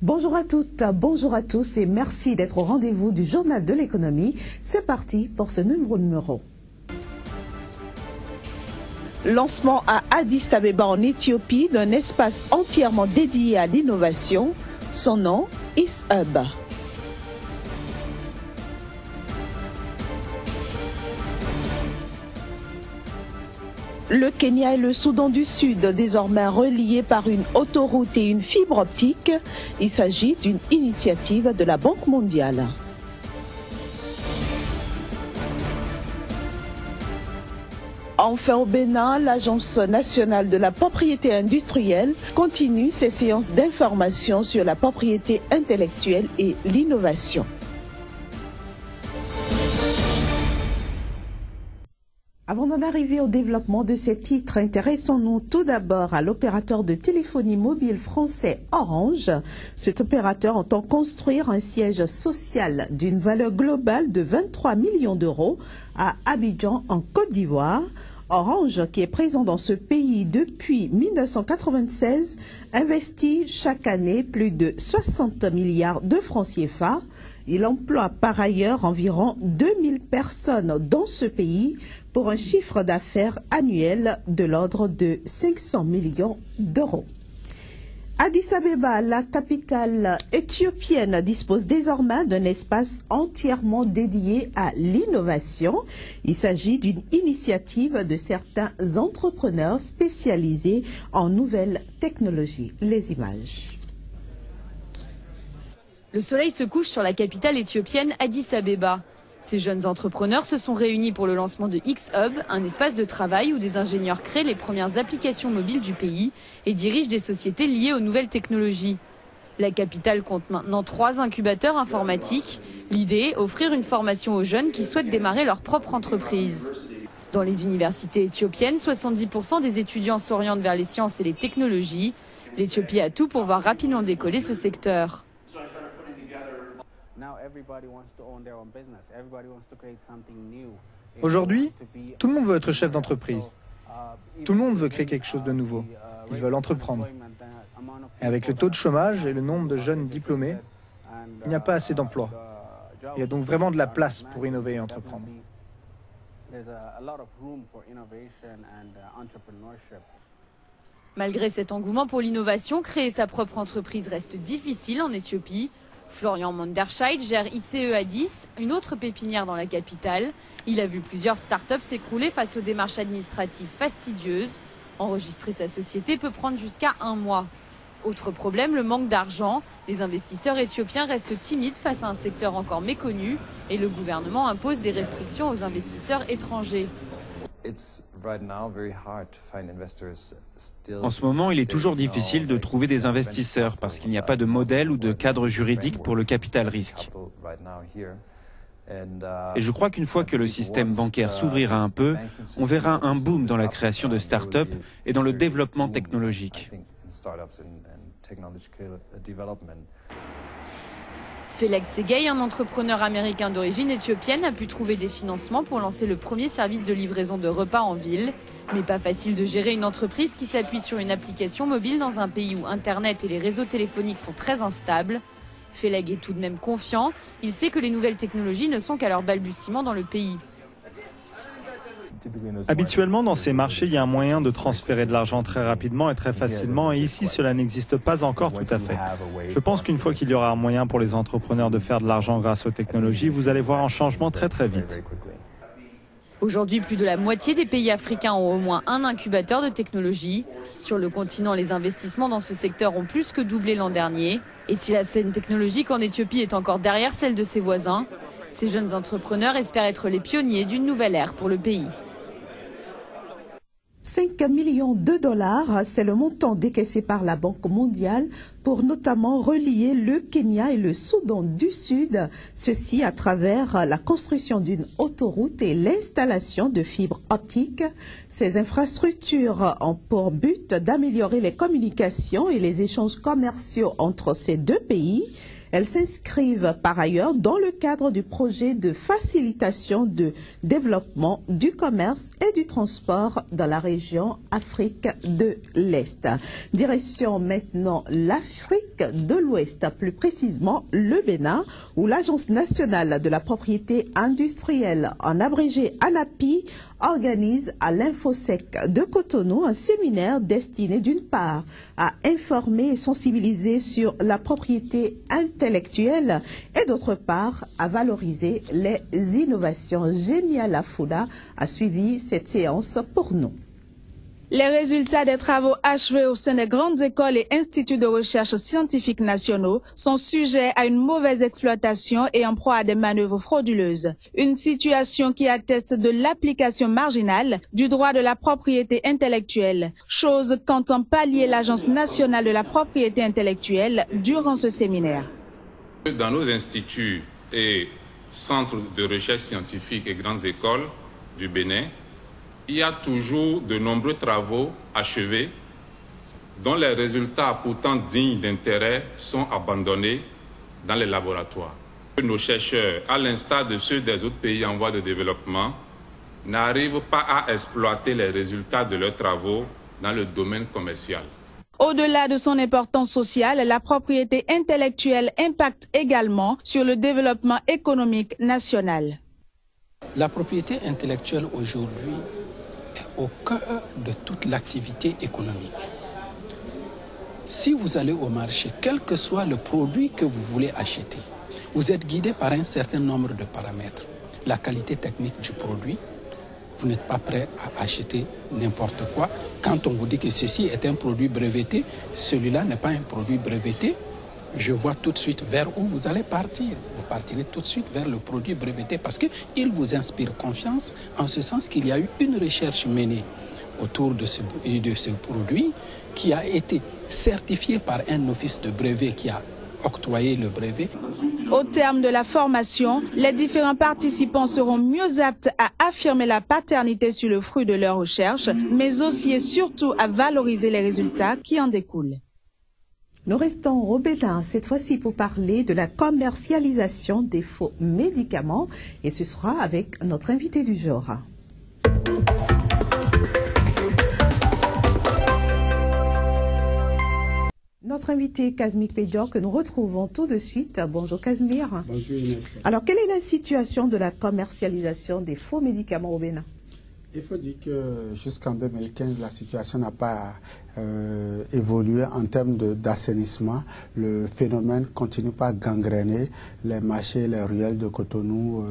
Bonjour à toutes, bonjour à tous et merci d'être au rendez-vous du Journal de l'économie. C'est parti pour ce numéro. Lancement à Addis Abeba en Éthiopie d'un espace entièrement dédié à l'innovation. Son nom, ISHub. Le Kenya et le Soudan du Sud, désormais reliés par une autoroute et une fibre optique. Il s'agit d'une initiative de la Banque mondiale. Enfin au Bénin, l'Agence nationale de la propriété industrielle continue ses séances d'information sur la propriété intellectuelle et l'innovation. Avant d'en arriver au développement de ces titres, intéressons-nous tout d'abord à l'opérateur de téléphonie mobile français Orange. Cet opérateur entend construire un siège social d'une valeur globale de 23 millions d'euros à Abidjan, en Côte d'Ivoire. Orange, qui est présent dans ce pays depuis 1996, investit chaque année plus de 60 milliards de francs CFA. Il emploie par ailleurs environ 2000 personnes dans ce pays pour un chiffre d'affaires annuel de l'ordre de 500 millions d'euros. Addis Abeba, la capitale éthiopienne, dispose désormais d'un espace entièrement dédié à l'innovation. Il s'agit d'une initiative de certains entrepreneurs spécialisés en nouvelles technologies. Les images. Le soleil se couche sur la capitale éthiopienne Addis Abeba. Ces jeunes entrepreneurs se sont réunis pour le lancement de ISHub, un espace de travail où des ingénieurs créent les premières applications mobiles du pays et dirigent des sociétés liées aux nouvelles technologies. La capitale compte maintenant 3 incubateurs informatiques. L'idée, offrir une formation aux jeunes qui souhaitent démarrer leur propre entreprise. Dans les universités éthiopiennes, 70% des étudiants s'orientent vers les sciences et les technologies. L'Éthiopie a tout pour voir rapidement décoller ce secteur. Aujourd'hui, tout le monde veut être chef d'entreprise. Tout le monde veut créer quelque chose de nouveau. Ils veulent entreprendre. Et avec le taux de chômage et le nombre de jeunes diplômés, il n'y a pas assez d'emplois. Il y a donc vraiment de la place pour innover et entreprendre. Malgré cet engouement pour l'innovation, créer sa propre entreprise reste difficile en Éthiopie. Florian Monderscheid gère ICE Addis, une autre pépinière dans la capitale. Il a vu plusieurs startups s'écrouler face aux démarches administratives fastidieuses. Enregistrer sa société peut prendre jusqu'à 1 mois. Autre problème, le manque d'argent. Les investisseurs éthiopiens restent timides face à un secteur encore méconnu et le gouvernement impose des restrictions aux investisseurs étrangers. En ce moment, il est toujours difficile de trouver des investisseurs parce qu'il n'y a pas de modèle ou de cadre juridique pour le capital risque. Et je crois qu'une fois que le système bancaire s'ouvrira un peu, on verra un boom dans la création de start-up et dans le développement technologique. Felix Segei, un entrepreneur américain d'origine éthiopienne, a pu trouver des financements pour lancer le premier service de livraison de repas en ville. Mais pas facile de gérer une entreprise qui s'appuie sur une application mobile dans un pays où Internet et les réseaux téléphoniques sont très instables. Felix est tout de même confiant. Il sait que les nouvelles technologies ne sont qu'à leur balbutiement dans le pays. Habituellement, dans ces marchés, il y a un moyen de transférer de l'argent très rapidement et très facilement, et ici, cela n'existe pas encore tout à fait. Je pense qu'une fois qu'il y aura un moyen pour les entrepreneurs de faire de l'argent grâce aux technologies, vous allez voir un changement très très vite. Aujourd'hui, plus de la moitié des pays africains ont au moins un incubateur de technologie. Sur le continent, les investissements dans ce secteur ont plus que doublé l'an dernier. Et si la scène technologique en Éthiopie est encore derrière celle de ses voisins, ces jeunes entrepreneurs espèrent être les pionniers d'une nouvelle ère pour le pays. 5 millions de dollars, c'est le montant décaissé par la Banque mondiale pour notamment relier le Kenya et le Soudan du Sud, ceci à travers la construction d'une autoroute et l'installation de fibres optiques. Ces infrastructures ont pour but d'améliorer les communications et les échanges commerciaux entre ces deux pays. Elles s'inscrivent par ailleurs dans le cadre du projet de facilitation de développement du commerce et du transport dans la région Afrique de l'Est. Direction maintenant l'Afrique de l'Ouest, plus précisément le Bénin, où l'Agence nationale de la propriété industrielle, en abrégé ANAPI, organise à l'Infosec de Cotonou un séminaire destiné d'une part à informer et sensibiliser sur la propriété intellectuelle et d'autre part à valoriser les innovations. Génial Afoula a suivi cette séance pour nous. Les résultats des travaux achevés au sein des grandes écoles et instituts de recherche scientifiques nationaux sont sujets à une mauvaise exploitation et en proie à des manœuvres frauduleuses. Une situation qui atteste de l'application marginale du droit de la propriété intellectuelle, chose qu'entend pallier l'Agence nationale de la propriété intellectuelle durant ce séminaire. Dans nos instituts et centres de recherche scientifique et grandes écoles du Bénin, il y a toujours de nombreux travaux achevés dont les résultats pourtant dignes d'intérêt sont abandonnés dans les laboratoires. Nos chercheurs, à l'instar de ceux des autres pays en voie de développement, n'arrivent pas à exploiter les résultats de leurs travaux dans le domaine commercial. Au-delà de son importance sociale, la propriété intellectuelle impacte également sur le développement économique national. La propriété intellectuelle aujourd'hui est au cœur de toute l'activité économique. Si vous allez au marché, quel que soit le produit que vous voulez acheter, vous êtes guidé par un certain nombre de paramètres. La qualité technique du produit, vous n'êtes pas prêt à acheter n'importe quoi. Quand on vous dit que ceci est un produit breveté, celui-là n'est pas un produit breveté, je vois tout de suite vers où vous allez partir. Vous partirez tout de suite vers le produit breveté parce qu'il vous inspire confiance en ce sens qu'il y a eu une recherche menée autour de ce produit qui a été certifié par un office de brevet qui a octroyé le brevet. Au terme de la formation, les différents participants seront mieux aptes à affirmer la paternité sur le fruit de leur recherche, mais aussi et surtout à valoriser les résultats qui en découlent. Nous restons au Bénin, cette fois-ci pour parler de la commercialisation des faux médicaments, et ce sera avec notre invité du jour. Notre invité Kazmir Pédior que nous retrouvons tout de suite. Bonjour Kazmir. Bonjour Inès. Alors, quelle est la situation de la commercialisation des faux médicaments au Bénin? Il faut dire que jusqu'en 2015, la situation n'a pas évolué en termes d'assainissement. Le phénomène continue pas à gangréner les marchés, les ruelles de Cotonou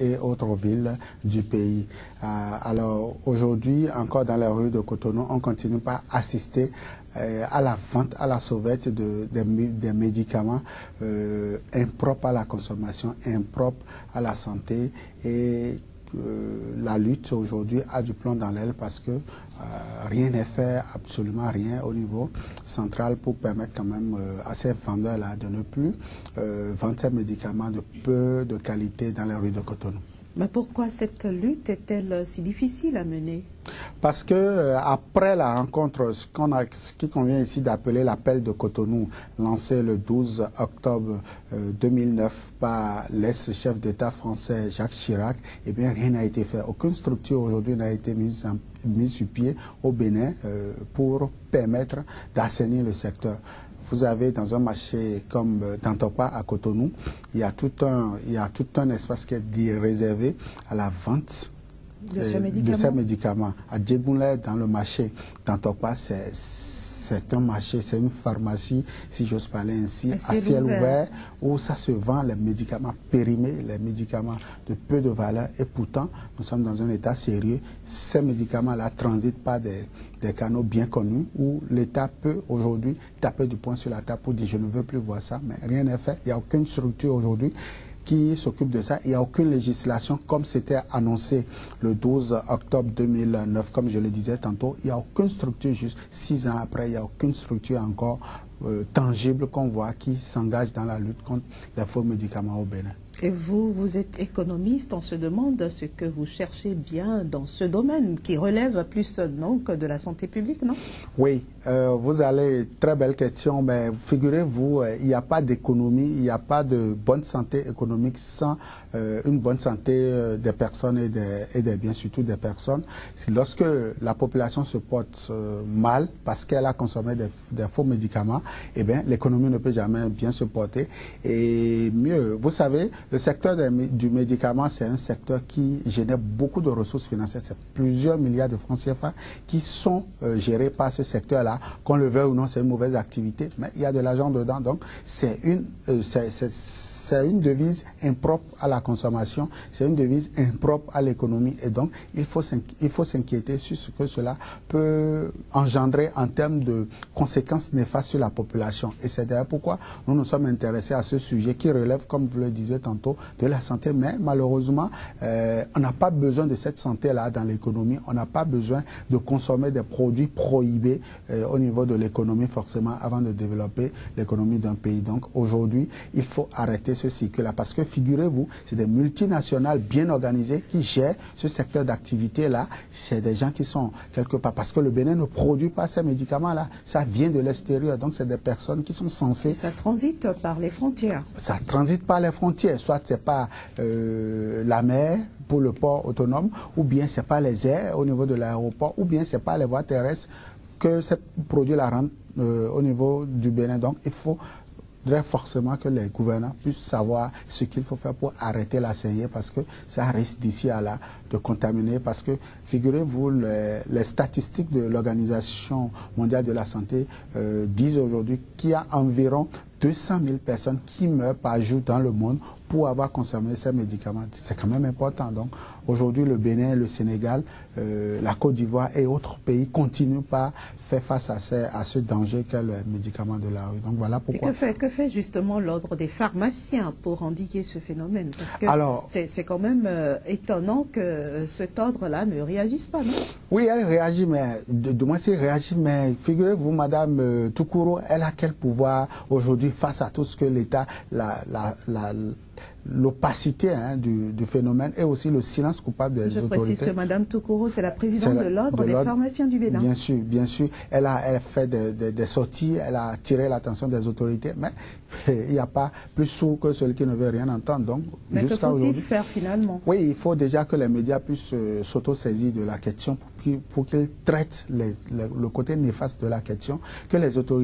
et autres villes du pays. Alors aujourd'hui, encore dans les rues de Cotonou, on continue pas à assister à la vente, à la sauvette des médicaments impropres à la consommation, impropres à la santé, et la lutte aujourd'hui a du plomb dans l'aile parce que rien n'est fait, absolument rien au niveau central pour permettre quand même à ces vendeurs-là de ne plus vendre ces médicaments de peu de qualité dans les rues de Cotonou. Mais pourquoi cette lutte est-elle si difficile à mener? Parce que après la rencontre, ce qu'on vient ici d'appeler l'appel de Cotonou, lancé le 12 octobre 2009 par l'ex-chef d'État français Jacques Chirac, eh bien rien n'a été fait. Aucune structure aujourd'hui n'a été mise sur pied au Bénin pour permettre d'assainir le secteur. Vous avez dans un marché comme Dantopa à Cotonou, il y a tout un espace qui est réservé à la vente de ces médicaments. À Djegounlé, dans le marché Dantopa, c'est un marché, c'est une pharmacie, si j'ose parler ainsi, à ciel ouvert, où ça se vend les médicaments périmés, les médicaments de peu de valeur. Et pourtant, nous sommes dans un état sérieux. Ces médicaments-là transitent par des canaux bien connus, où l'État peut aujourd'hui taper du poing sur la table pour dire je ne veux plus voir ça, mais rien n'est fait. Il n'y a aucune structure aujourd'hui qui s'occupe de ça. Il n'y a aucune législation comme c'était annoncé le 12 octobre 2009, comme je le disais tantôt. Il n'y a aucune structure, juste 6 ans après, il n'y a aucune structure encore tangible qu'on voit qui s'engage dans la lutte contre les faux médicaments au Bénin. Et vous, vous êtes économiste, on se demande ce que vous cherchez bien dans ce domaine qui relève plus donc de la santé publique, non? Oui, vous allez, très belle question, mais figurez-vous, il n'y a pas d'économie, il n'y a pas de bonne santé économique sans une bonne santé des personnes et des biens, surtout des personnes. Lorsque la population se porte mal parce qu'elle a consommé des faux médicaments, eh bien, l'économie ne peut jamais bien se porter. Et mieux, vous savez, le secteur du médicament, c'est un secteur qui génère beaucoup de ressources financières. C'est plusieurs milliards de francs CFA qui sont gérés par ce secteur-là. Qu'on le veuille ou non, c'est une mauvaise activité, mais il y a de l'argent dedans. Donc, c'est une devise impropre à la consommation, c'est une devise impropre à l'économie. Et donc, il faut s'inquiéter sur ce que cela peut engendrer en termes de conséquences néfastes sur la population. Et c'est d'ailleurs pourquoi nous nous sommes intéressés à ce sujet qui relève, comme vous le disiez tantôt, de la santé. Mais malheureusement, on n'a pas besoin de cette santé-là dans l'économie. On n'a pas besoin de consommer des produits prohibés au niveau de l'économie forcément avant de développer l'économie d'un pays. Donc aujourd'hui, il faut arrêter ce cycle-là parce que figurez-vous, c'est des multinationales bien organisées qui gèrent ce secteur d'activité-là. C'est des gens qui sont quelque part, parce que le Bénin ne produit pas ces médicaments-là, ça vient de l'extérieur. Donc c'est des personnes qui sont censées... Ça transite par les frontières. Ça transite par les frontières, soit c'est par la mer, pour le port autonome, ou bien c'est pas les airs au niveau de l'aéroport, ou bien c'est pas les voies terrestres que ces produits-là rentrent au niveau du Bénin. Donc, il faudrait forcément que les gouvernants puissent savoir ce qu'il faut faire pour arrêter la CIE parce que ça risque d'ici à là de contaminer. Parce que, figurez-vous, les statistiques de l'Organisation mondiale de la santé disent aujourd'hui qu'il y a environ 200 000 personnes qui meurent par jour dans le monde pour avoir consommé ces médicaments. C'est quand même important. Donc, aujourd'hui, le Bénin, le Sénégal, la Côte d'Ivoire et autres pays continuent par faire face à ce danger qu'est le médicament de la rue. Donc, voilà pourquoi. Et que fait justement l'ordre des pharmaciens pour endiguer ce phénomène? Parce que c'est quand même étonnant que cet ordre-là ne réagisse pas, non? Oui, elle réagit, mais de moins c'est réagit, mais figurez-vous, Madame Toukouro, elle a quel pouvoir aujourd'hui face à tout ce que l'État, l'opacité du phénomène et aussi le silence coupable des autorités. Je précise que Mme Toukouro, c'est la présidente de l'Ordre des pharmaciens du Bénin. Bien sûr, bien sûr. Elle fait des sorties, elle a attiré l'attention des autorités, mais il n'y a pas plus sourd que celui qui ne veut rien entendre. Donc, mais que faut-il faire finalement? Oui, il faut déjà que les médias puissent s'auto-saisir de la question pour qu'ils traitent le côté néfaste de la question, que les autorités